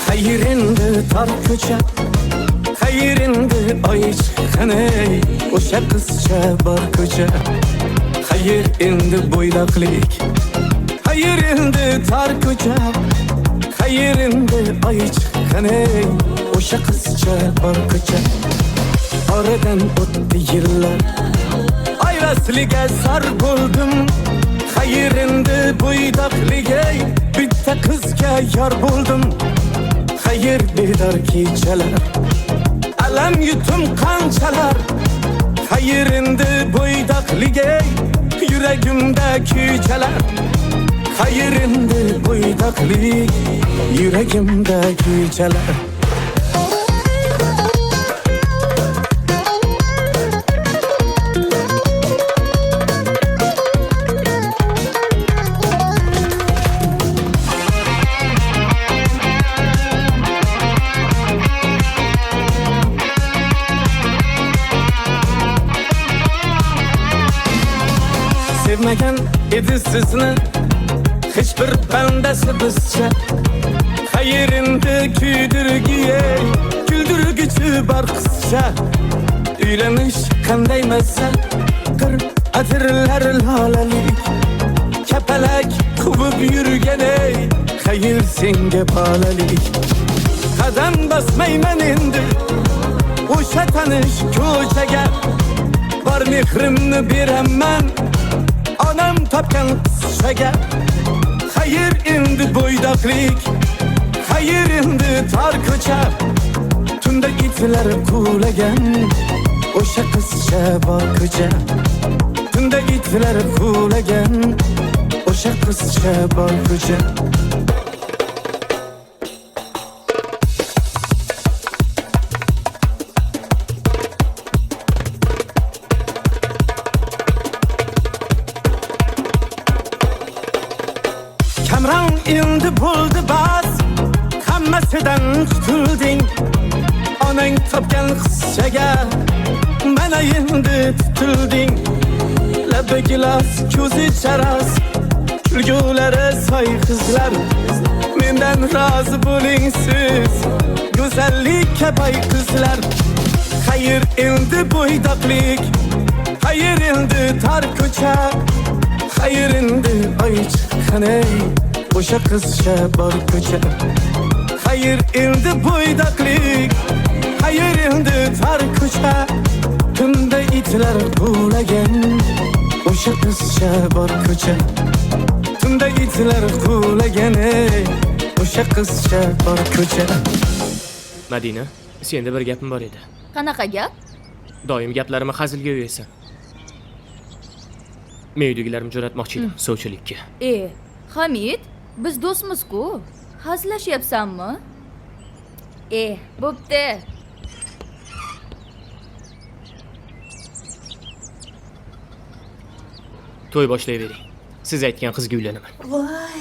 Hayır endi tar ko'cha, hayır endi oy chiqqan ey, o'sha qizcha bor ko'cha. Hayır endi bo'ydoqlik, hayır endi tar ko'cha, hayır endi oy chiqqan ey, o'sha qizcha bor ko'cha. Oradan o'tdi yillar, ayrasliga sar bo'ldim. Hayır endi bo'ydoqlik ey, bitta qizga yor bo'ldim. Hayır bedar kechalar, alam yutum qanchalar. Hayır endi bo'ydoqlik ey, yuragimda kuychalar. Hayır endi bo'ydoqlik, yuragimda kuychalar. Sevmagan edi sizni hech bir bandasi bizcha. Hayır endi kuydirgi ey, kuldirgichi bor qizcha. Uylanish qanday mazza, qir atirlar lolalik, kapalak quvib yurgan ey, hayır senga bolalik. Qadam bosmayman endi o'sha tanish ko'chaga, bor mehrimni beraman onam topgan qizchaga. Hayır endi bo'ydoqlik, hayır endi tor ko'cha, tunda itlar quvlagan o'sha qizcha bor ko'cha. Tunda itlar quvlagan o'sha qizcha bor ko'cha. Kamran endi bo'ldi bas, hammasidan qutulding. Onang topgan qizchaga mana endi tutilding. Labi gilos, ko'zi charos, kulgulari soy qizlar. Mendan rozi bo'ling siz, go'zallikka boy qizlar. Hayır endi bo'ydoqlik, hayır endi tor ko'cha, hayır endi oy chiqqan ey, o'sha qizcha bor ko'cha. Hayır endi bo'ydoqlik, hayır endi tor ko'cha, tunda itlar quvlagan o'sha qizcha bor ko'cha. Tunda itlar quvlagan ey, o'sha qizcha bor ko'cha. Madina, senda bir gapim bor edi. Qanaqa gap? Doim gaplarimni hazilga yo'yasan. Men uydagilarimni jo'natmoqchi edim sovchilikka. Hamid, biz do'stmiz-ku. Hazillashyapsanmi? Bo'pti. To'y boshlayvering. Siz aytgan qizga uylanaman. Voy,